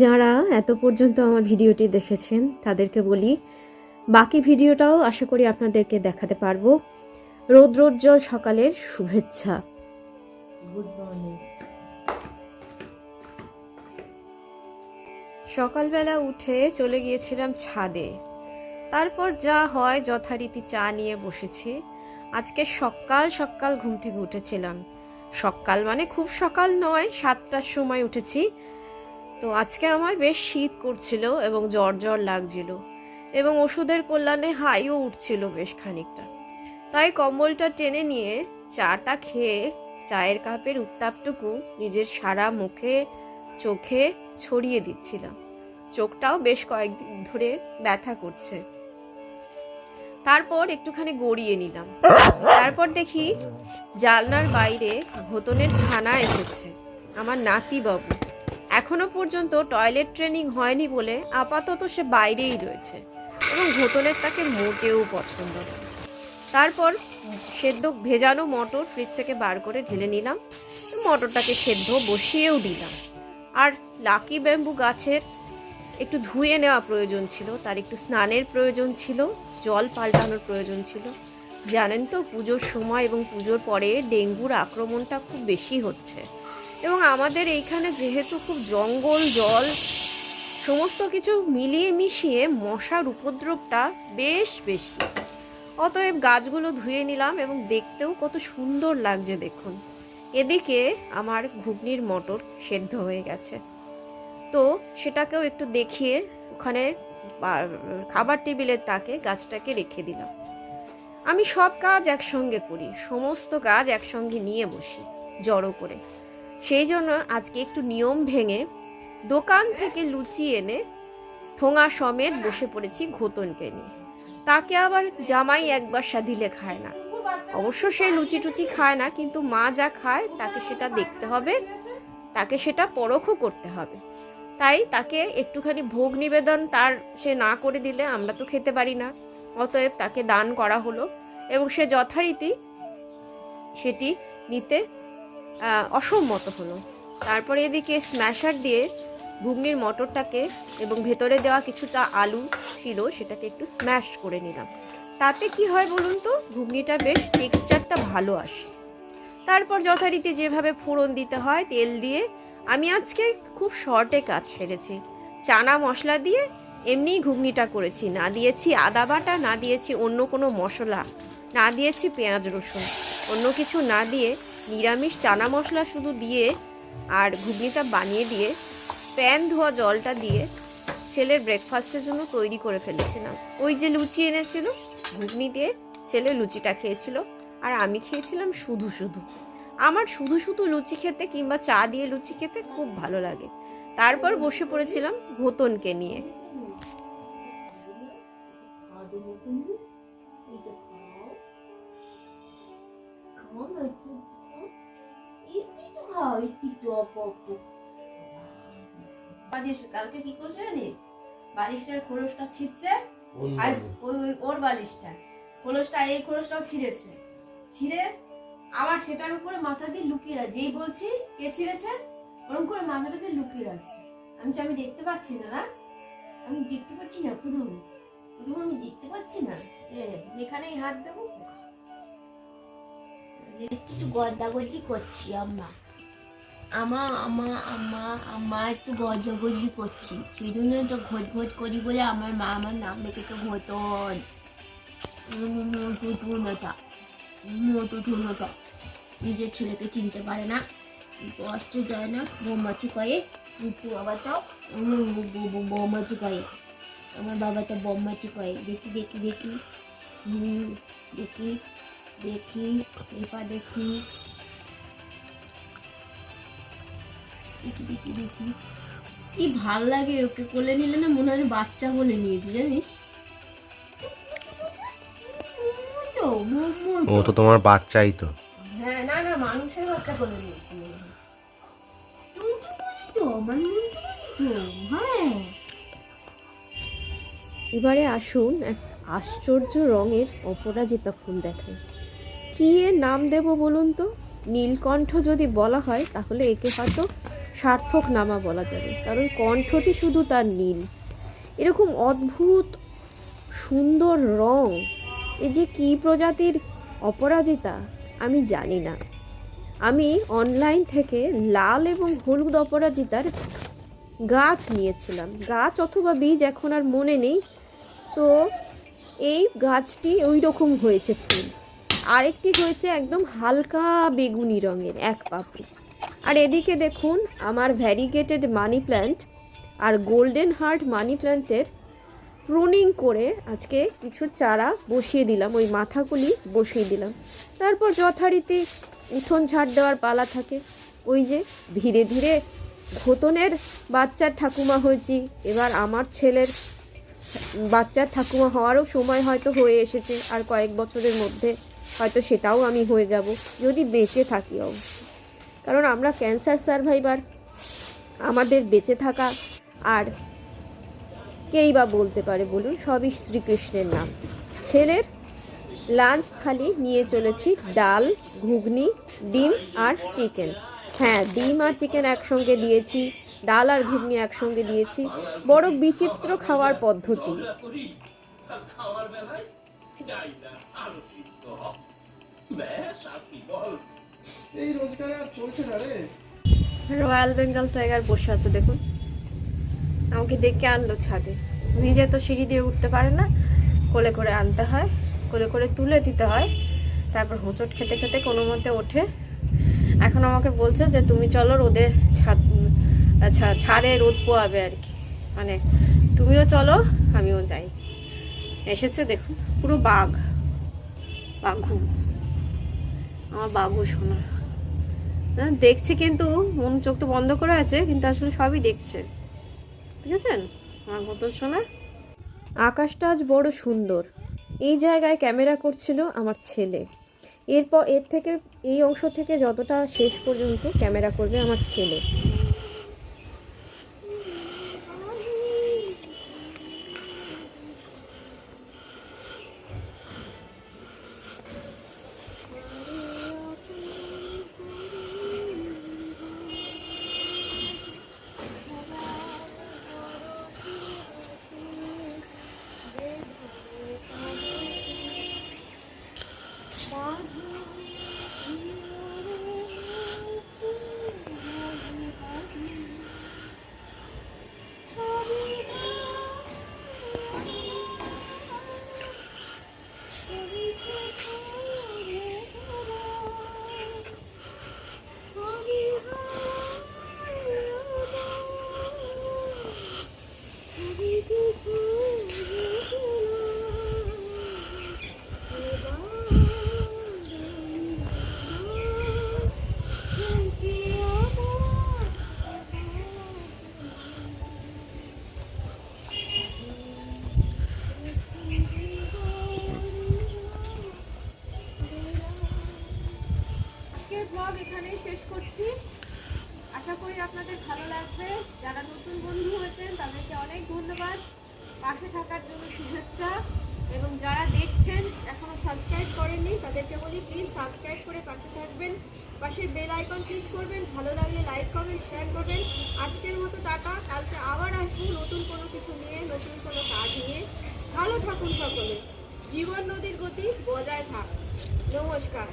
যারা এত পর্যন্ত আমার ভিডিওটি দেখেছেন তাদেরকে বলি, বাকি ভিডিওটাও আশা করি আপনাদেরকে দেখাতে পারবো। রৌদ্রোজ্জ্বল সকালের শুভেচ্ছা। Good morning. সকালবেলা উঠে চলে গিয়েছিলাম ছাদে। তারপর যা হয় যথারীতি চা নিয়ে বসেছি। আজকে সকাল সকাল ঘুম থেকে উঠেছিলাম। সকাল মানে খুব সকাল নয়, 7টার সময় উঠেছি। তো আজকে আমার বেশ শীত করছিল এবং জ্বর জ্বর লাগছিল এবং ওষুধের কল্যাণে হাইও উঠছিল বেশ খানিকটা। তাই কম্বলটা টেনে নিয়ে চাটা খেয়ে চায়ের কাপের উত্তাপটুকু নিজের সারা মুখে চোখে ছড়িয়ে দিচ্ছিলাম। চোখটাও বেশ কয়েকদিন ধরে ব্যথা করছে। তারপর একটুখানি গড়িয়ে নিলাম। তারপর দেখি জানলার বাইরে ঘোতনের ছানা এসেছে, আমার নাতি বাবু। এখনো পর্যন্ত টয়লেট ট্রেনিং হয়নি বলে আপাতত সে বাইরেই রয়েছে এবং ঘোতনের তাকে মোটেও পছন্দ না। তারপর সেদ্ধ ভেজানো মটর ফ্রিজ থেকে বার করে ঢেলে নিলাম। মটরটাকে সেদ্ধ বসিয়েও দিলাম। আর লাকি ব্যাম্বু গাছের একটু ধুয়ে নেওয়া প্রয়োজন ছিল, তার একটু স্নানের প্রয়োজন ছিল, জল পাল্টানোর প্রয়োজন ছিল। জানেন তো পুজোর সময় এবং পুজোর পরে ডেঙ্গুর আক্রমণটা খুব বেশি হচ্ছে এবং আমাদের এইখানে যেহেতু খুব জঙ্গল জল সমস্ত কিছু মিলিয়ে মিশিয়ে মশার উপদ্রবটা বেশ বেশি। অতএব গাছগুলো ধুয়ে নিলাম এবং দেখতেও কত সুন্দর লাগছে দেখুন। এদিকে আমার ঘুগনির মটর সেদ্ধ হয়ে গেছে, তো সেটাকেও একটু দেখিয়ে ওখানে খাবার টেবিলের তাকে গাছটাকে রেখে দিলাম। আমি সব কাজ একসঙ্গে করি, সমস্ত কাজ একসঙ্গে নিয়ে বসি জড়ো করে। সেই জন্য আজকে একটু নিয়ম ভেঙে দোকান থেকে লুচি এনে ঠোঙা সমেত বসে পড়েছি ঘোতনকে নিয়ে। তাকে আবার জামাই একবার দিলে খায় না। অবশ্য সে লুচি টুচি খায় না, কিন্তু মা যা খায় তাকে সেটা দেখতে হবে, তাকে সেটা পরখও করতে হবে। তাই তাকে একটুখানি ভোগ নিবেদন তার সে না করে দিলে আমরা তো খেতে পারি না। অতএব তাকে দান করা হলো এবং সে যথারীতি সেটি নিতে অসম্মত হলো। তারপরে এদিকে স্ম্যাশার দিয়ে ঘুগনির মটরটাকে এবং ভেতরে দেওয়া কিছুটা আলু ছিল সেটাকে একটু স্ম্যাশ করে নিলাম। তাতে কি হয় বলুন তো, ঘুগনিটা বেশ টেক্সচারটা ভালো আসে। তারপর যথারীতি যেভাবে ফোড়ন দিতে হয় তেল দিয়ে, আমি আজকে খুব শর্টে কাজ সেরেছি। চানা মশলা দিয়ে এমনিই ঘুগনিটা করেছি, না দিয়েছি আদা বাটা, না দিয়েছি অন্য কোনো মশলা, না দিয়েছি পেঁয়াজ রসুন, অন্য কিছু না দিয়ে নিরামিষ চানা মশলা শুধু দিয়ে আর ঘুগনিটা বানিয়ে দিয়ে প্যান ধোয়া জলটা দিয়ে ছেলের ব্রেকফাস্টের জন্য তৈরি করে ফেলেছিলাম। ওই যে লুচি এনেছিল, ঘুগনি দিয়ে ছেলে লুচিটা খেয়েছিল আর আমি খেয়েছিলাম শুধু শুধু। আমার শুধু শুধু লুচি খেতে কিংবা চা দিয়ে লুচি খেতে খুব ভালো লাগে। তারপর বসে পড়েছিলাম ঘোতনকে নিয়ে। কালকে কি করছে জানিস, বালিশটার খোলসটা ছিঁড়ছে আর ওর বালিশটা খোলসটা এই খোলসটাও ছিঁড়েছে, ছিঁড়ে আবার সেটার উপরে মাথা দিয়ে লুকিয়ে রাখছে। যেই বলছি কে ছিঁড়েছে ওরকম করে মাথাটা দিয়ে লুকিয়ে রাখছে। আমি দেখতে পাচ্ছি না, না আমি দেখতে পাচ্ছি না, পুরো আমি দেখতে পাচ্ছি না, যেখানেই হাত দেবো একটু গদ্দাগদ্দি করছি। আমার একটু গদ্দাগদ্দি করছি, সেই জন্য তো ঘোট ঘোট করি বলে আমার মা আমার নাম রেখেছে ঘোটন। নিজের ছেলেকে চিনতে পারে না, কষ্টে যায় না, বৌমাছি কয়ে একটু বাবাটা বৌমাছি কয়ে, আমার বাবাটা বৌমাছি কয়ে। দেখি দেখি দেখি দেখি দেখি এপা দেখি দেখি দেখি দেখি কি ভাল লাগে। ওকে কোলে নিলে না মনে হয় বাচ্চা বলে নিয়েছি, জানিস? ও তো তোমার বাচ্চাই তো। হ্যাঁ, না না মানুষের বাচ্চা কোলে নিয়েছি। এবারে আসুন এক আশ্চর্য রঙের অপরাজিতা ফুল দেখাই। কি এর নাম দেব বলুন তো? নীলকণ্ঠ যদি বলা হয় তাহলে একে হয়তো সার্থক নামা বলা যাবে, কারণ কণ্ঠটি শুধু তার নীল। এরকম অদ্ভুত সুন্দর রং, এ যে কী প্রজাতির অপরাজিতা আমি জানি না। আমি অনলাইন থেকে লাল এবং হলুদ অপরাজিতার গাছ নিয়েছিলাম, গাছ অথবা বীজ এখন আর মনে নেই। তো এই গাছটি ওই রকম হয়েছে ফুল, আরেকটি হয়েছে একদম হালকা বেগুনি রঙের এক পাপড়ি। আর এদিকে দেখুন আমার ভ্যারিগেটেড মানি প্ল্যান্ট আর গোল্ডেন হার্ট মানি প্ল্যান্টের প্রুনিং করে আজকে কিছু চারা বসিয়ে দিলাম, ওই মাথাগুলি বসিয়ে দিলাম। তারপর যথারীতি উঠোন ঝাড় দেওয়ার পালা থাকে। ওই যে ধীরে ধীরে ঘোতনের বাচ্চার ঠাকুমা হয়েছি, এবার আমার ছেলের বাচ্চার ঠাকুমা হওয়ারও সময় হয়তো হয়ে এসেছে, আর কয়েক বছরের মধ্যে হয়তো সেটাও আমি হয়ে যাব, যদি বেঁচে থাকি অবশ্য। কারণ আমরা ক্যান্সার সার্ভাইভার, আমাদের বেঁচে থাকা আর কেই বা বলতে পারে বলুন, সবই শ্রীকৃষ্ণের নাম। ছেলের লাঞ্চ থালি নিয়ে চলেছি ডাল, ঘুগনি, ডিম আর চিকেন। হ্যাঁ, ডিম আর চিকেন একসঙ্গে দিয়েছি, ডাল আর ঘুগনি একসঙ্গে দিয়েছি। বড় বিচিত্র খাওয়ার পদ্ধতি। রয়্যাল বেঙ্গল টাইগার বসে আছে দেখুন, আমাকে ডেকে আনলো ছাদে। নিজে তো সিঁড়ি দিয়ে উঠতে পারে না, কোলে করে আনতে হয়, কোলে করে তুলে দিতে হয়, তারপর হোঁচট খেতে খেতে কোনো মতে ওঠে। এখন আমাকে বলছে যে তুমি চলো রোদে ছাদে রোদ পোয়াবে আর কি, মানে তুমিও চলো আমিও যাই। এসেছে দেখুন, পুরো বাঘু আমার বাঘু শোনা দেখছে, কিন্তু মন চোখ তো বন্ধ করে আছে, কিন্তু আসলে সবই দেখছে। ঠিক আছে আমার বোতল শোনা। আকাশটা আজ বড় সুন্দর। এই জায়গায় ক্যামেরা করছিল আমার ছেলে, এরপর এর থেকে এই অংশ থেকে যতটা শেষ পর্যন্ত ক্যামেরা করবে আমার ছেলে। ব্লগ এখানেই শেষ করছি। আশা করি আপনাদের ভালো লাগবে। যারা নতুন বন্ধু হয়েছেন তাদেরকে অনেক ধন্যবাদ, পাশে থাকার জন্য শুভেচ্ছা। এবং যারা দেখছেন এখনো সাবস্ক্রাইব করেননি তাদেরকে বলি প্লিজ সাবস্ক্রাইব করে পাশে থাকবেন, পাশের বেল আইকন ক্লিক করবেন, ভালো লাগলে লাইক কমেন্ট শেয়ার করবেন। আজকের মতো টাটা, কালকে আবার আসবো নতুন কোনো কিছু নিয়ে, নতুন কোনো কাজ নিয়ে। ভালো থাকুন সকলে, জীবন নদীর গতি বজায় থাক। নমস্কার।